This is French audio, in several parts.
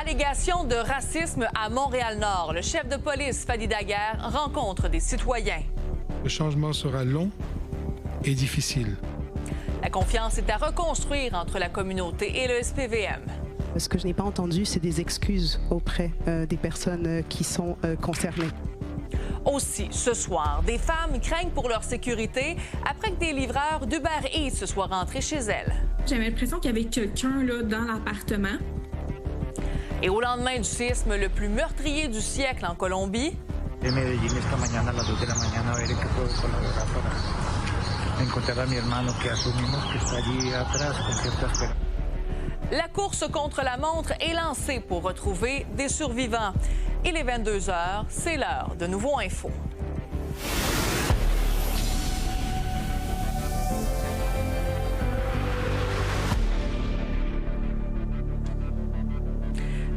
Allégations de racisme à Montréal-Nord. Le chef de police, Fadi Daguerre, rencontre des citoyens. Le changement sera long et difficile. La confiance est à reconstruire entre la communauté et le SPVM. Ce que je n'ai pas entendu, c'est des excuses auprès des personnes qui sont concernées. Aussi, ce soir, des femmes craignent pour leur sécurité après que des livreurs d'Uber Eats se soient rentrés chez elles. J'avais l'impression qu'il y avait quelqu'un là, dans l'appartement. Et au lendemain du séisme le plus meurtrier du siècle en Colombie, la course contre la montre est lancée pour retrouver des survivants. Il est 22 h, c'est l'heure de Nouveau Info.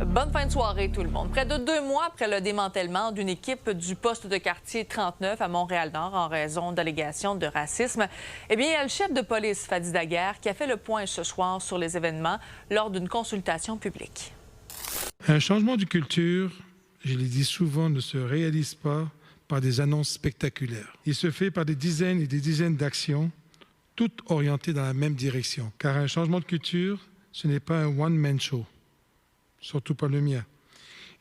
Bonne fin de soirée tout le monde. Près de 2 mois après le démantèlement d'une équipe du poste de quartier 39 à Montréal-Nord en raison d'allégations de racisme, eh bien, il y a le chef de police, Fadi Daguerre, qui a fait le point ce soir sur les événements lors d'une consultation publique. Un changement de culture, je l'ai dit souvent, ne se réalise pas par des annonces spectaculaires. Il se fait par des dizaines et des dizaines d'actions, toutes orientées dans la même direction. Car un changement de culture, ce n'est pas un one-man show. Surtout pas le mien.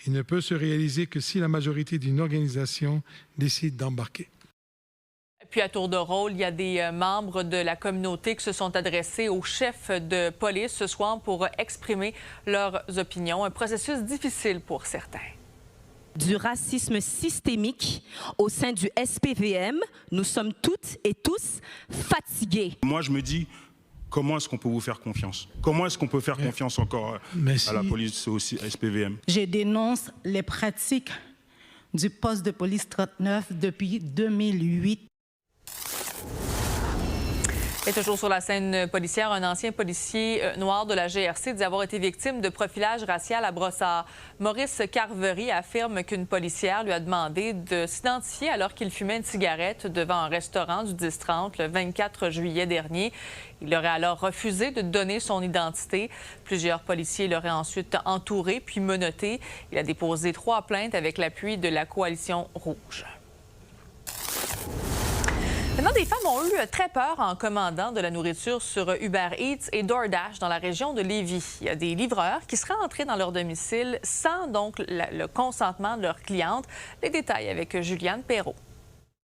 Il ne peut se réaliser que si la majorité d'une organisation décide d'embarquer. Puis à tour de rôle, il y a des membres de la communauté qui se sont adressés au chef de police ce soir pour exprimer leurs opinions. Un processus difficile pour certains. Du racisme systémique au sein du SPVM, nous sommes toutes et tous fatigués. Moi, je me dis... Comment est-ce qu'on peut vous faire confiance? Comment est-ce qu'on peut faire confiance encore à la police aussi, à SPVM? Je dénonce les pratiques du poste de police 39 depuis 2008. Et toujours sur la scène policière, un ancien policier noir de la GRC dit avoir été victime de profilage racial à Brossard. Maurice Carvery affirme qu'une policière lui a demandé de s'identifier alors qu'il fumait une cigarette devant un restaurant du 10-30 le 24 juillet dernier. Il aurait alors refusé de donner son identité. Plusieurs policiers l'auraient ensuite entouré puis menotté. Il a déposé 3 plaintes avec l'appui de la Coalition Rouge. Maintenant, des femmes ont eu très peur en commandant de la nourriture sur Uber Eats et DoorDash dans la région de Lévis. Il y a des livreurs qui seraient entrés dans leur domicile sans donc le consentement de leurs clientes. Les détails avec Juliane Perrault.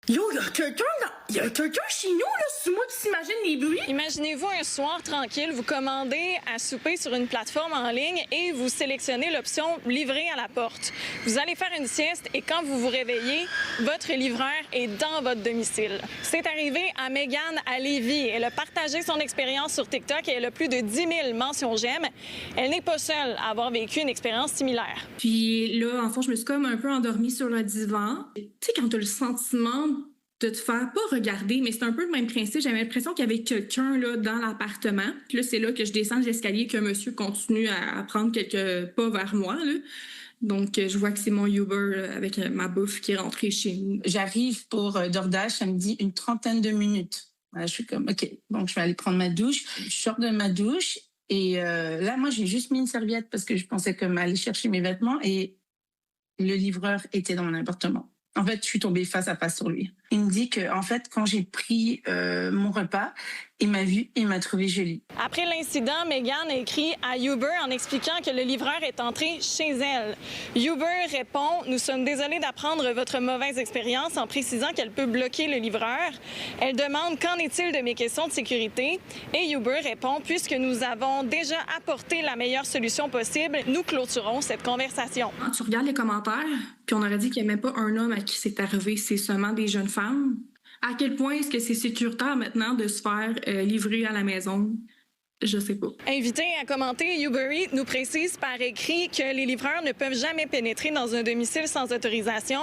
Yo, il y a quelqu'un chez nous, là. C'est moi qui s'imagine les bruits. Imaginez-vous un soir tranquille, vous commandez à souper sur une plateforme en ligne et vous sélectionnez l'option « Livrer à la porte ». Vous allez faire une sieste et quand vous vous réveillez, votre livreur est dans votre domicile. C'est arrivé à Mégane à Lévis. Elle a partagé son expérience sur TikTok et elle a plus de 10 000 mentions j'aime. Elle n'est pas seule à avoir vécu une expérience similaire. Puis là, en fond, je me suis comme un peu endormie sur le divan. Tu sais, quand t'as le sentiment de te faire pas regarder, mais c'est un peu le même principe. J'avais l'impression qu'il y avait quelqu'un là dans l'appartement. Puis là, c'est là que je descends de l'escalier qu'un monsieur continue à prendre quelques pas vers moi, là. Donc, je vois que c'est mon Uber avec ma bouffe qui est rentrée chez nous. J'arrive pour DoorDash, ça me dit une 30aine de minutes. Je suis comme, OK, donc je vais aller prendre ma douche. Je sors de ma douche et là, moi, j'ai juste mis une serviette parce que je pensais comme aller chercher mes vêtements et le livreur était dans mon appartement. En fait, je suis tombée face à face sur lui. Il me dit que, en fait, quand j'ai pris mon repas, il m'a vu et il m'a trouvé jolie. Après l'incident, Mégane a écrit à Uber en expliquant que le livreur est entré chez elle. Uber répond « Nous sommes désolés d'apprendre votre mauvaise expérience » en précisant qu'elle peut bloquer le livreur. Elle demande « Qu'en est-il de mes questions de sécurité ?» Et Uber répond « Puisque nous avons déjà apporté la meilleure solution possible, nous clôturons cette conversation. » Tu regardes les commentaires, puis on aurait dit qu'il n'y a même pas un homme à qui c'est arrivé, c'est seulement des jeunes femmes. À quel point est-ce que c'est sécuritaire maintenant de se faire livrer à la maison? Je sais pas. Invité à commenter, Uber Eats nous précise par écrit que les livreurs ne peuvent jamais pénétrer dans un domicile sans autorisation.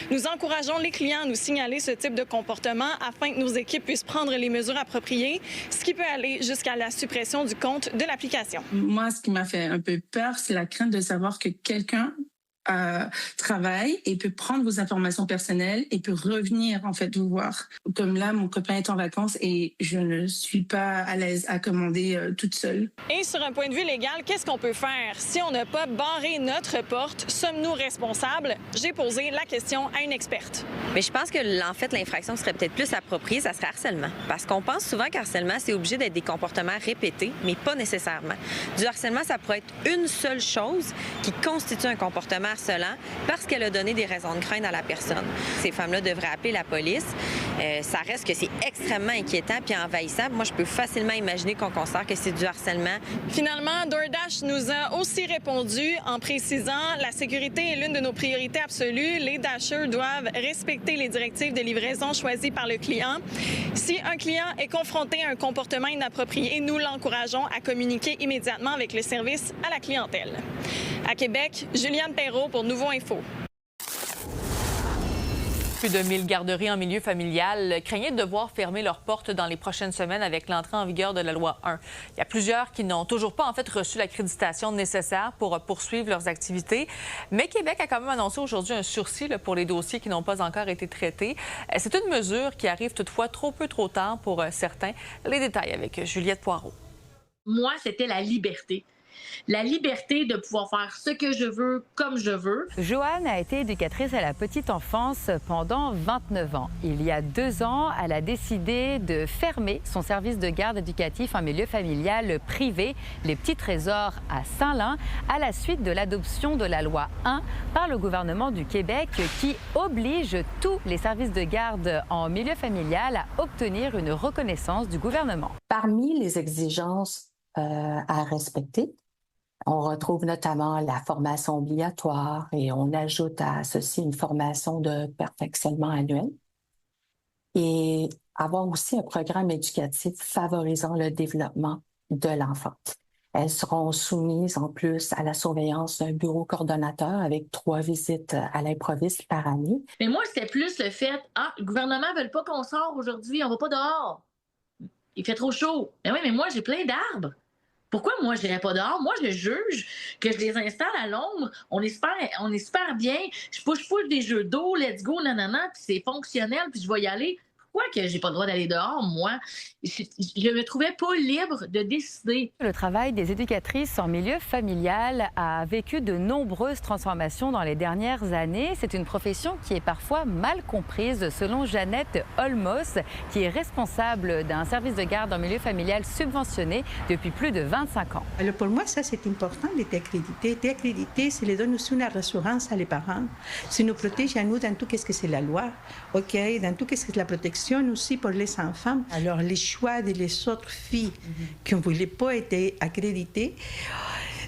Nous encourageons les clients à nous signaler ce type de comportement afin que nos équipes puissent prendre les mesures appropriées, ce qui peut aller jusqu'à la suppression du compte de l'application. Moi, ce qui m'a fait un peu peur, c'est la crainte de savoir que quelqu'un travaille et peut prendre vos informations personnelles et peut revenir en fait vous voir. Comme là, mon copain est en vacances et je ne suis pas à l'aise à commander toute seule. Et sur un point de vue légal, qu'est-ce qu'on peut faire? Si on n'a pas barré notre porte, sommes-nous responsables? J'ai posé la question à une experte. Mais je pense que, en fait, l'infraction serait peut-être plus appropriée, ça serait harcèlement. Parce qu'on pense souvent qu'harcèlement, c'est obligé d'être des comportements répétés, mais pas nécessairement. Du harcèlement, ça pourrait être une seule chose qui constitue un comportement harcelant parce qu'elle a donné des raisons de crainte à la personne. Ces femmes-là devraient appeler la police. Ça reste que c'est extrêmement inquiétant puis envahissant. Moi, je peux facilement imaginer qu'on considère que c'est du harcèlement. Finalement, DoorDash nous a aussi répondu en précisant la sécurité est l'une de nos priorités absolues. Les Dashers doivent respecter les directives de livraison choisies par le client. Si un client est confronté à un comportement inapproprié, nous l'encourageons à communiquer immédiatement avec le service à la clientèle. À Québec, Juliane Perrault pour Nouveau Info. Plus de 1000 garderies en milieu familial craignaient de devoir fermer leurs portes dans les prochaines semaines avec l'entrée en vigueur de la loi 1. Il y a plusieurs qui n'ont toujours pas reçu l'accréditation nécessaire pour poursuivre leurs activités. Mais Québec a quand même annoncé aujourd'hui un sursis pour les dossiers qui n'ont pas encore été traités. C'est une mesure qui arrive toutefois trop tard pour certains. Les détails avec Juliette Poirot. Moi, c'était la liberté. La liberté de pouvoir faire ce que je veux, comme je veux. Joanne a été éducatrice à la petite enfance pendant 29 ans. Il y a 2 ans, elle a décidé de fermer son service de garde éducatif en milieu familial privé, les Petits Trésors à Saint-Lin, à la suite de l'adoption de la loi 1 par le gouvernement du Québec qui oblige tous les services de garde en milieu familial à obtenir une reconnaissance du gouvernement. Parmi les exigences à respecter, on retrouve notamment la formation obligatoire et on ajoute à ceci une formation de perfectionnement annuel et avoir aussi un programme éducatif favorisant le développement de l'enfant. Elles seront soumises en plus à la surveillance d'un bureau coordonnateur avec 3 visites à l'improviste par année. Mais moi, c'était plus le fait, le gouvernement ne veut pas qu'on sorte aujourd'hui, on ne va pas dehors. Il fait trop chaud. Mais oui, mais moi, j'ai plein d'arbres. Pourquoi moi, je n'irais pas dehors? Moi, je juge que je les installe à l'ombre. On est super bien. Je push des jeux d'eau, let's go, nanana, puis c'est fonctionnel, puis je vais y aller. Pourquoi que j'ai pas le droit d'aller dehors, moi? Je me trouvais pas libre de décider. Le travail des éducatrices en milieu familial a vécu de nombreuses transformations dans les dernières années. C'est une profession qui est parfois mal comprise, selon Jeannette Olmos, qui est responsable d'un service de garde en milieu familial subventionné depuis plus de 25 ans. Alors pour moi, ça, c'est important d'être accrédité. Être accrédité, ça les donne aussi une rassurance à les parents. Ça nous protège à nous dans tout ce que c'est la loi, OK, dans tout ce que c'est la protection aussi pour les enfants. Alors, les choix des autres filles qui ne voulaient pas être accréditées,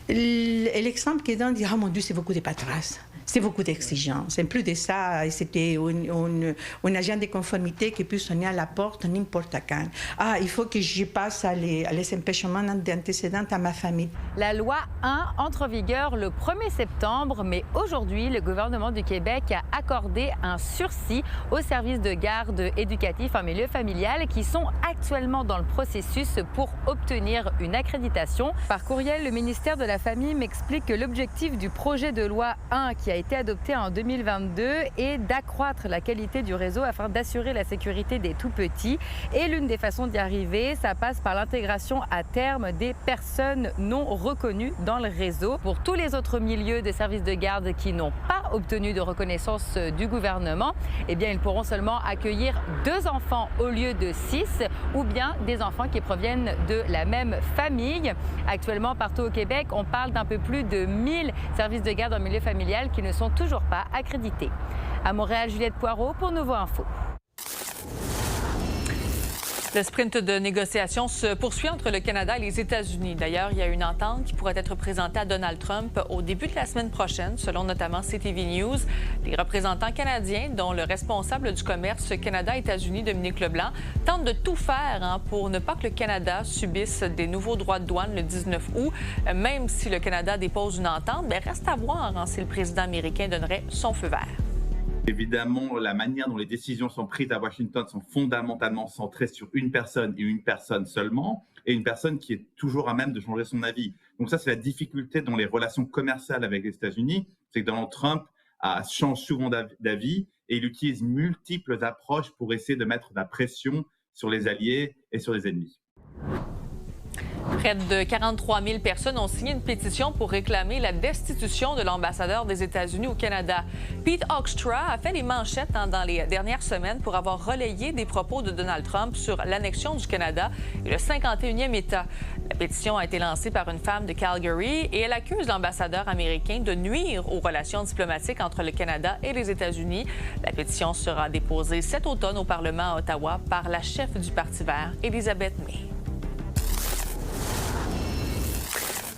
l'exemple qu'ils donnent, dit « Oh mon Dieu, c'est beaucoup de paperasse. C'est beaucoup d'exigences. En plus de ça, c'était un agent de conformité qui peut sonner à la porte n'importe quand. Ah, il faut que je passe à les empêchements d'antécédents à ma famille. La loi 1 entre en vigueur le 1er septembre, mais aujourd'hui, le gouvernement du Québec a accordé un sursis aux services de garde éducatifs en milieu familial qui sont actuellement dans le processus pour obtenir une accréditation. Par courriel, le ministère de la Famille m'explique que l'objectif du projet de loi 1 qui a été adopté en 2022 est d'accroître la qualité du réseau afin d'assurer la sécurité des tout-petits. Et l'une des façons d'y arriver, ça passe par l'intégration à terme des personnes non reconnues dans le réseau. Pour tous les autres milieux de services de garde qui n'ont pas obtenu de reconnaissance du gouvernement, eh bien, ils pourront seulement accueillir 2 enfants au lieu de 6 ou bien des enfants qui proviennent de la même famille. Actuellement, partout au Québec, on parle d'un peu plus de 1000 services de garde en milieu familial qui ne sont toujours pas accrédités. À Montréal, Juliette Poirot pour Nouveau Info. Le sprint de négociation se poursuit entre le Canada et les États-Unis. D'ailleurs, il y a une entente qui pourrait être présentée à Donald Trump au début de la semaine prochaine, selon notamment CTV News. Les représentants canadiens, dont le responsable du commerce Canada-États-Unis, Dominique Leblanc, tentent de tout faire pour ne pas que le Canada subisse des nouveaux droits de douane le 19 août. Même si le Canada dépose une entente, reste à voir si le président américain donnerait son feu vert. Évidemment, la manière dont les décisions sont prises à Washington sont fondamentalement centrées sur une personne et une personne seulement, et une personne qui est toujours à même de changer son avis. Donc ça, c'est la difficulté dans les relations commerciales avec les États-Unis, c'est que Donald Trump change souvent d'avis et il utilise multiples approches pour essayer de mettre de la pression sur les alliés et sur les ennemis. Près de 43 000 personnes ont signé une pétition pour réclamer la destitution de l'ambassadeur des États-Unis au Canada. Pete Hoekstra a fait les manchettes dans les dernières semaines pour avoir relayé des propos de Donald Trump sur l'annexion du Canada et le 51e État. La pétition a été lancée par une femme de Calgary et elle accuse l'ambassadeur américain de nuire aux relations diplomatiques entre le Canada et les États-Unis. La pétition sera déposée cet automne au Parlement à Ottawa par la chef du Parti vert, Elizabeth May.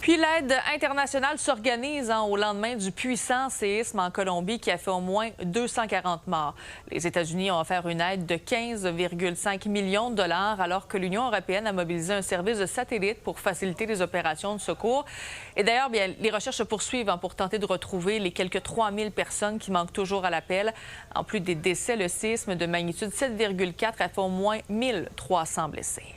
Puis l'aide internationale s'organise au lendemain du puissant séisme en Colombie qui a fait au moins 240 morts. Les États-Unis ont offert une aide de 15,5 millions de dollars alors que l'Union européenne a mobilisé un service de satellite pour faciliter les opérations de secours. Et d'ailleurs, les recherches se poursuivent pour tenter de retrouver les quelques 3000 personnes qui manquent toujours à l'appel. En plus des décès, le séisme de magnitude 7,4 a fait au moins 1300 blessés.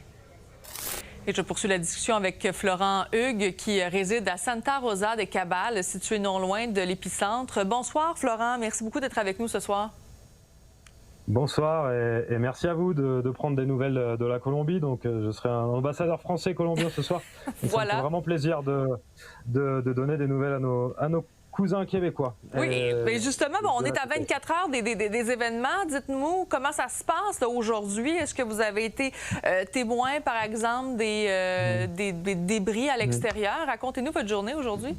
Et je poursuis la discussion avec Florent Hugues, qui réside à Santa Rosa de Cabal, situé non loin de l'épicentre. Bonsoir, Florent. Merci beaucoup d'être avec nous ce soir. Bonsoir et merci à vous de prendre des nouvelles de la Colombie. Donc, je serai un ambassadeur français colombien ce soir. Voilà. Ça me fait vraiment plaisir de donner des nouvelles à nos cousins québécois. Oui, mais justement, on est à 24 heures des événements. Dites-nous comment ça se passe là, aujourd'hui. Est-ce que vous avez été témoin, par exemple, des débris à l'extérieur? Racontez-nous votre journée aujourd'hui.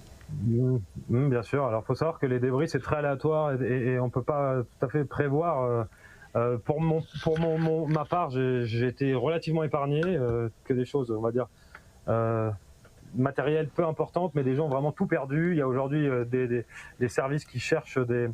Bien sûr. Alors, il faut savoir que les débris, c'est très aléatoire et on ne peut pas tout à fait prévoir. Pour ma part, j'ai été relativement épargné, que des choses, on va dire, matériel peu importante, mais des gens ont vraiment tout perdu. Il y a aujourd'hui des services qui cherchent des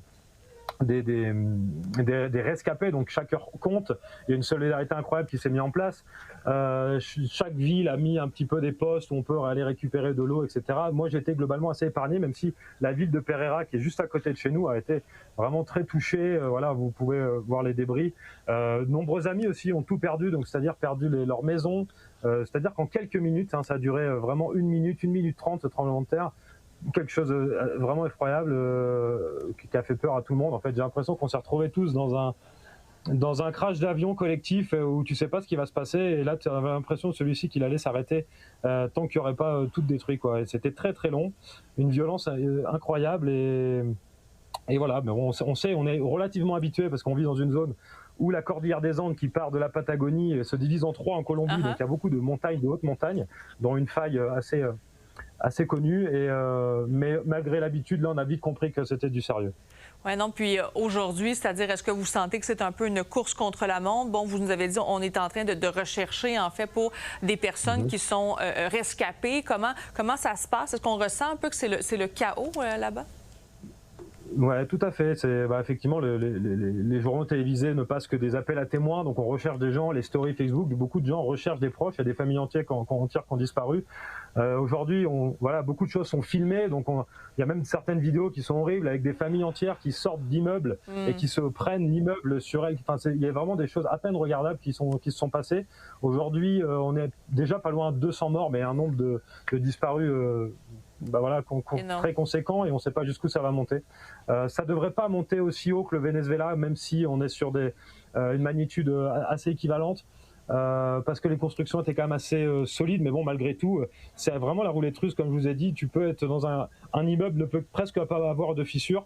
rescapés, donc chaque heure compte. Il y a une solidarité incroyable qui s'est mise en place. Chaque ville a mis un petit peu des postes où on peut aller récupérer de l'eau, etc. Moi, j'ai été globalement assez épargné, même si la ville de Pereira, qui est juste à côté de chez nous, a été vraiment très touchée. Voilà, vous pouvez voir les débris. Nombreux amis aussi ont tout perdu, donc c'est-à-dire perdu leur maison. C'est-à-dire qu'en quelques minutes, ça a duré vraiment 1 minute 30, ce tremblement de terre. Quelque chose de vraiment effroyable qui a fait peur à tout le monde. En fait, j'ai l'impression qu'on s'est retrouvés tous dans un crash d'avion collectif où tu sais pas ce qui va se passer. Et là, tu avais l'impression celui-ci qu'il allait s'arrêter tant qu'il n'y aurait pas tout détruit, quoi. Et c'était très très long, une violence incroyable. Et voilà, mais on sait, on est relativement habitué parce qu'on vit dans une zone où la cordillère des Andes, qui part de la Patagonie, se divise en 3 en Colombie. Donc il y a beaucoup de montagnes, de hautes montagnes, dont une faille assez connue. Mais malgré l'habitude, là, on a vite compris que c'était du sérieux. Oui, non, puis aujourd'hui, c'est-à-dire, est-ce que vous sentez que c'est un peu une course contre la montre? Bon, vous nous avez dit, on est en train de rechercher, en fait, pour des personnes qui sont rescapées. Comment ça se passe? Est-ce qu'on ressent un peu que c'est le chaos là-bas? Oui, tout à fait. Effectivement, les journaux télévisés ne passent que des appels à témoins, donc on recherche des gens, les stories Facebook, beaucoup de gens recherchent des proches, il y a des familles entières qui ont disparu. Aujourd'hui, beaucoup de choses sont filmées, donc il y a même certaines vidéos qui sont horribles avec des familles entières qui sortent d'immeubles et qui se prennent l'immeuble sur elles. Enfin, il y a vraiment des choses à peine regardables qui se sont passées. Aujourd'hui, on est déjà pas loin de 200 morts, mais un nombre de disparus très conséquent et on ne sait pas jusqu'où ça va monter. Ça ne devrait pas monter aussi haut que le Venezuela, même si on est sur une magnitude assez équivalente, parce que les constructions étaient quand même assez solides, mais bon, malgré tout, c'est vraiment la roulette russe, comme je vous ai dit. Tu peux être dans un immeuble, ne peut presque pas avoir de fissures,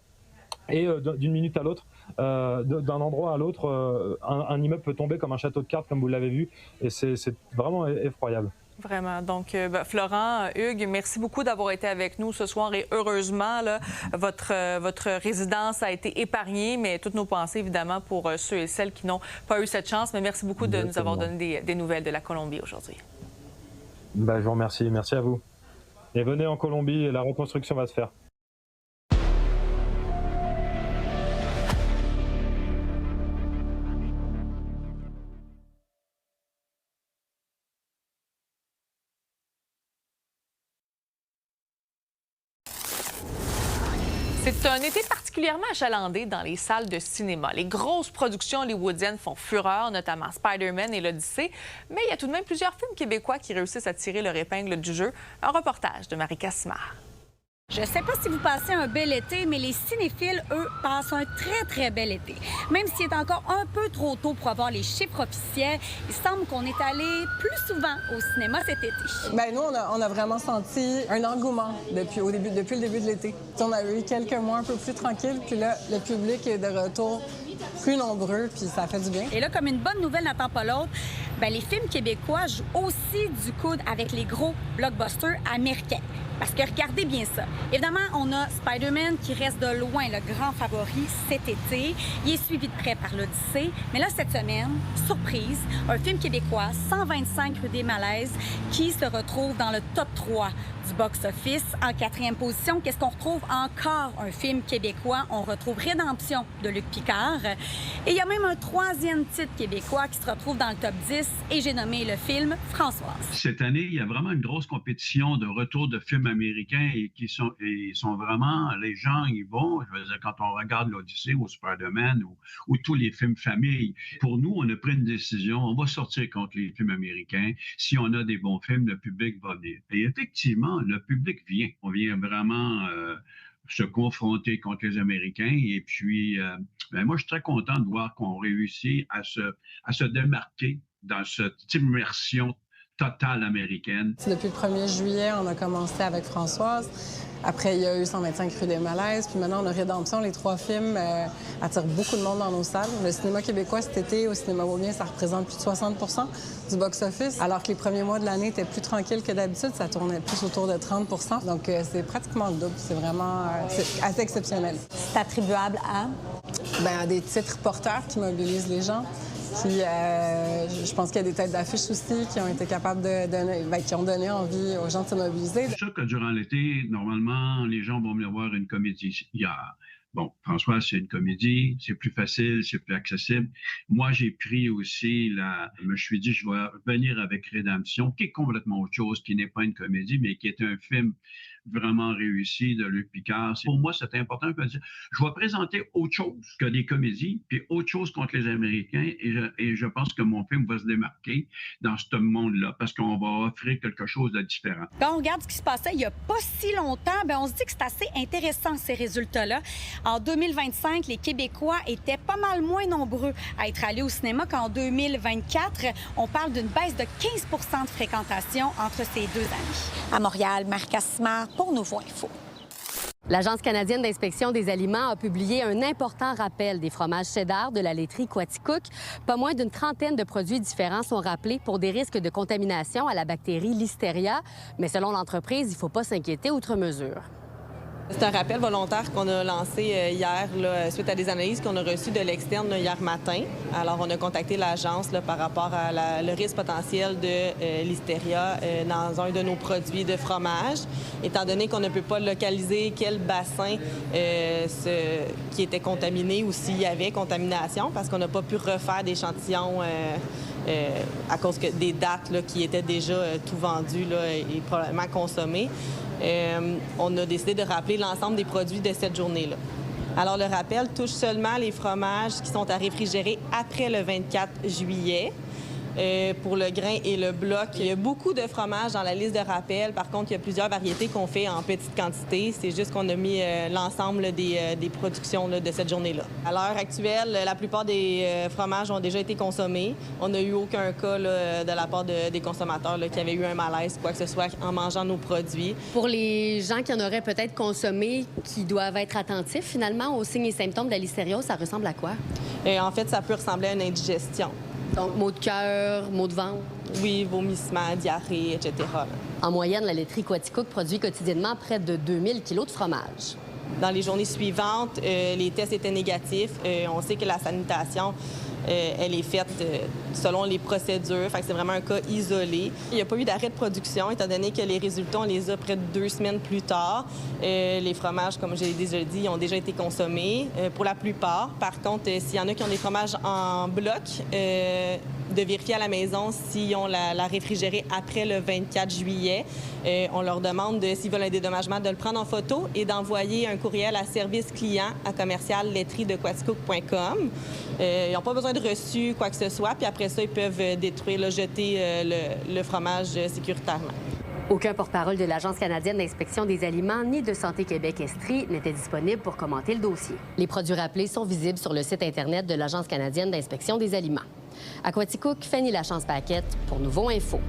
et d'une minute à l'autre, d'un endroit à l'autre, un immeuble peut tomber comme un château de cartes, comme vous l'avez vu, et c'est vraiment effroyable. Vraiment. Donc, Florent, Hugues, merci beaucoup d'avoir été avec nous ce soir et heureusement, là, votre résidence a été épargnée, mais toutes nos pensées, évidemment, pour ceux et celles qui n'ont pas eu cette chance. Mais merci beaucoup de nous avoir donné des nouvelles de la Colombie aujourd'hui. Je vous remercie. Merci à vous. Et venez en Colombie, la reconstruction va se faire. C'est un été particulièrement achalandé dans les salles de cinéma. Les grosses productions hollywoodiennes font fureur, notamment Spider-Man et l'Odyssée. Mais il y a tout de même plusieurs films québécois qui réussissent à tirer leur épingle du jeu. Un reportage de Marie Cassimard. Je ne sais pas si vous passez un bel été, mais les cinéphiles, eux, passent un très bel été. Même s'il est encore un peu trop tôt pour avoir les chiffres officiels, il semble qu'on est allé plus souvent au cinéma cet été. Bien, nous, on a vraiment senti un engouement depuis le début de l'été. On a eu quelques mois un peu plus tranquilles, puis là, le public est de retour plus nombreux, puis ça fait du bien. Et là, comme une bonne nouvelle n'attend pas l'autre, bien, les films québécois jouent aussi du coude avec les gros blockbusters américains. Parce que regardez bien ça. Évidemment, on a Spider-Man qui reste de loin le grand favori cet été. Il est suivi de près par l'Odyssée. Mais là, cette semaine, surprise, un film québécois, 125 rue des Malaises, qui se retrouve dans le top 3 du box-office. En 4e position, qu'est-ce qu'on retrouve? Encore un film québécois. On retrouve Rédemption de Luc Picard. Et il y a même un 3e titre québécois qui se retrouve dans le top 10. Et j'ai nommé le film Françoise. Cette année, il y a vraiment une grosse compétition de retour de films américains et qui sont vraiment, les gens y vont. Je veux dire, quand on regarde l'Odyssée ou Spider-Man ou tous les films famille, pour nous, on a pris une décision. On va sortir contre les films américains. Si on a des bons films, le public va venir. Et effectivement, le public vient. On vient vraiment se confronter contre les Américains. Et puis, moi, je suis très content de voir qu'on réussit à se démarquer dans cette immersion totale américaine. Depuis le 1er juillet, on a commencé avec Françoise. Après, il y a eu 125 rue des Malaises. Puis maintenant, on a Rédemption. Les 3 films attirent beaucoup de monde dans nos salles. Le cinéma québécois, cet été, au Cinéma Beaubien, ça représente plus de 60 % du box-office. Alors que les premiers mois de l'année étaient plus tranquilles que d'habitude. Ça tournait plus autour de 30 %. Donc, c'est pratiquement le double. C'est vraiment c'est assez exceptionnel. C'est attribuable à? Bien, à des titres porteurs qui mobilisent les gens. Puis, je pense qu'il y a des têtes d'affiche aussi qui ont été capables qui ont donné envie aux gens de se mobiliser. C'est sûr que durant l'été, normalement, les gens vont venir voir une comédie. Bon, François, c'est une comédie, c'est plus facile, c'est plus accessible. Moi, j'ai pris aussi je me suis dit, je vais venir avec Rédemption, qui est complètement autre chose, qui n'est pas une comédie, mais qui est un film vraiment réussi de Luc Picard. Pour moi, c'est important de dire, je vais présenter autre chose que des comédies, puis autre chose contre les Américains, et je pense que mon film va se démarquer dans ce monde-là, parce qu'on va offrir quelque chose de différent. Quand on regarde ce qui se passait il n'y a pas si longtemps, bien, on se dit que c'est assez intéressant, ces résultats-là. En 2025, les Québécois étaient pas mal moins nombreux à être allés au cinéma qu'en 2024. On parle d'une baisse de 15 % de fréquentation entre ces 2 années. À Montréal, Marie Cassimard pour Nouveau Info. L'Agence canadienne d'inspection des aliments a publié un important rappel des fromages cheddar de la laiterie Quaticook. Pas moins d'une trentaine de produits différents sont rappelés pour des risques de contamination à la bactérie Listeria. Mais selon l'entreprise, il ne faut pas s'inquiéter outre mesure. C'est un rappel volontaire qu'on a lancé hier suite à des analyses qu'on a reçues de l'externe hier matin. Alors, on a contacté l'agence par rapport à le risque potentiel de Listeria dans un de nos produits de fromage, étant donné qu'on ne peut pas localiser quel bassin qui était contaminé ou s'il y avait contamination, parce qu'on n'a pas pu refaire d'échantillons à cause des dates qui étaient déjà tout vendues et probablement consommées. On a décidé de rappeler l'ensemble des produits de cette journée-là. Alors, le rappel touche seulement les fromages qui sont à réfrigérer après le 24 juillet. Pour le grain et le bloc, il y a beaucoup de fromages dans la liste de rappel. Par contre, il y a plusieurs variétés qu'on fait en petite quantité. C'est juste qu'on a mis l'ensemble des productions de cette journée-là. À l'heure actuelle, la plupart des fromages ont déjà été consommés. On n'a eu aucun cas de la part des consommateurs qui avaient eu un malaise, quoi que ce soit, en mangeant nos produits. Pour les gens qui en auraient peut-être consommé, qui doivent être attentifs, finalement, aux signes et symptômes de la listériose, ça ressemble à quoi? En fait, ça peut ressembler à une indigestion. Donc, maux de cœur, maux de ventre? Oui, vomissements, diarrhée, etc. En moyenne, la laiterie Quaticook produit quotidiennement près de 2000 kilos de fromage. Dans les journées suivantes, les tests étaient négatifs. On sait que la sanitation, elle est faite selon les procédures. Fait que c'est vraiment un cas isolé. Il n'y a pas eu d'arrêt de production, étant donné que les résultats, on les a près de 2 semaines plus tard. Les fromages, comme je l'ai déjà dit, ont déjà été consommés pour la plupart. Par contre, s'il y en a qui ont des fromages en bloc, vérifier à la maison s'ils ont la réfrigérée après le 24 juillet. On leur demande, s'ils veulent un dédommagement, de le prendre en photo et d'envoyer un courriel à service client à commercial-laiterie-de-quaticook.com. Ils n'ont pas besoin de reçu, quoi que ce soit. Puis après ça, ils peuvent détruire, jeter le fromage sécuritairement. Aucun porte-parole de l'Agence canadienne d'inspection des aliments ni de Santé Québec-Estrie n'était disponible pour commenter le dossier. Les produits rappelés sont visibles sur le site Internet de l'Agence canadienne d'inspection des aliments. À Quaticook, Fanny Lachance-Paquette pour Nouveau Info.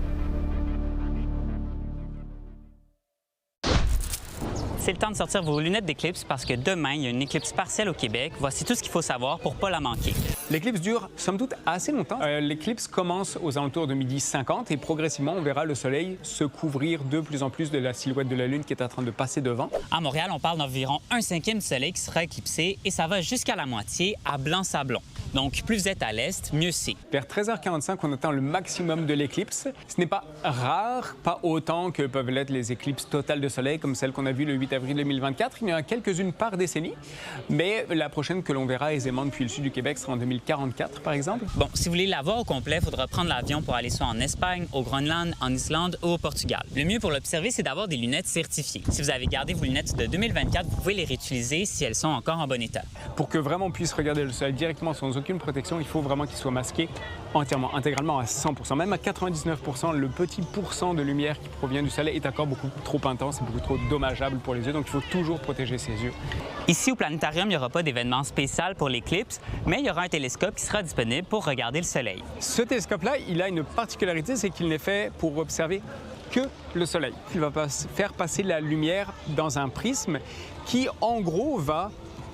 C'est le temps de sortir vos lunettes d'éclipse parce que demain, il y a une éclipse partielle au Québec. Voici tout ce qu'il faut savoir pour ne pas la manquer. L'éclipse dure, somme toute, assez longtemps. L'éclipse commence aux alentours de 12h50 et progressivement, on verra le soleil se couvrir de plus en plus de la silhouette de la Lune qui est en train de passer devant. À Montréal, on parle d'environ 1/5 du soleil qui sera éclipsé et ça va jusqu'à la moitié à Blanc-Sablon. Donc, plus vous êtes à l'est, mieux c'est. Vers 13h45, on atteint le maximum de l'éclipse. Ce n'est pas rare, pas autant que peuvent l'être les éclipses totales de soleil comme celle qu'on a vue le 8 avril 2024. Il y en a quelques-unes par décennie, mais la prochaine que l'on verra aisément depuis le sud du Québec sera en 2044, par exemple. Bon, si vous voulez la voir au complet, il faudra prendre l'avion pour aller soit en Espagne, au Groenland, en Islande ou au Portugal. Le mieux pour l'observer, c'est d'avoir des lunettes certifiées. Si vous avez gardé vos lunettes de 2024, vous pouvez les réutiliser si elles sont encore en bon état. Pour que vraiment on puisse regarder le soleil directement sans aucune protection, il faut vraiment qu'il soit masqué entièrement, intégralement à 100%. Même à 99%, le petit pourcent de lumière qui provient du soleil est encore beaucoup trop intense et beaucoup trop dommageable pour les yeux. Donc il faut toujours protéger ses yeux. Ici au planétarium, il n'y aura pas d'événement spécial pour l'éclipse, mais il y aura un télescope qui sera disponible pour regarder le soleil. Ce télescope-là, il a une particularité, c'est qu'il n'est fait pour observer que le soleil. Il va faire passer la lumière dans un prisme qui, en gros, va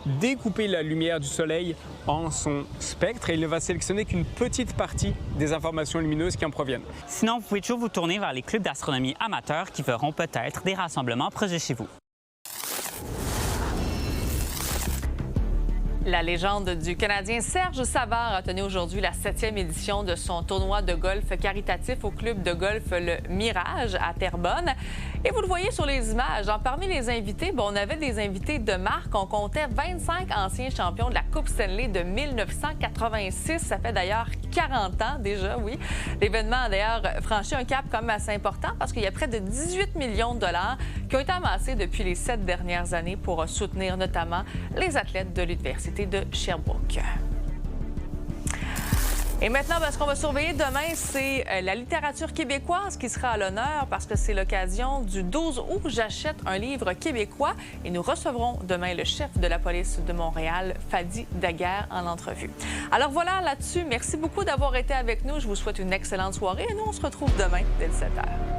découper la lumière du soleil en son spectre et il ne va sélectionner qu'une petite partie des informations lumineuses qui en proviennent. Sinon, vous pouvez toujours vous tourner vers les clubs d'astronomie amateurs qui feront peut-être des rassemblements proches de chez vous. La légende du Canadien Serge Savard a tenu aujourd'hui la 7e édition de son tournoi de golf caritatif au club de golf Le Mirage à Terrebonne. Et vous le voyez sur les images, parmi les invités, on avait des invités de marque. On comptait 25 anciens champions de la Coupe Stanley de 1986. Ça fait d'ailleurs 40 ans déjà, oui. L'événement a d'ailleurs franchi un cap quand même assez important parce qu'il y a près de 18 millions de dollars qui ont été amassés depuis les 7 dernières années pour soutenir notamment les athlètes de l'Université de Sherbrooke. Et maintenant, ce qu'on va surveiller demain, c'est la littérature québécoise qui sera à l'honneur parce que c'est l'occasion du 12 août. J'achète un livre québécois et nous recevrons demain le chef de la police de Montréal, Fadi Daguerre, en entrevue. Alors voilà, là-dessus, merci beaucoup d'avoir été avec nous. Je vous souhaite une excellente soirée et nous, on se retrouve demain dès 17h.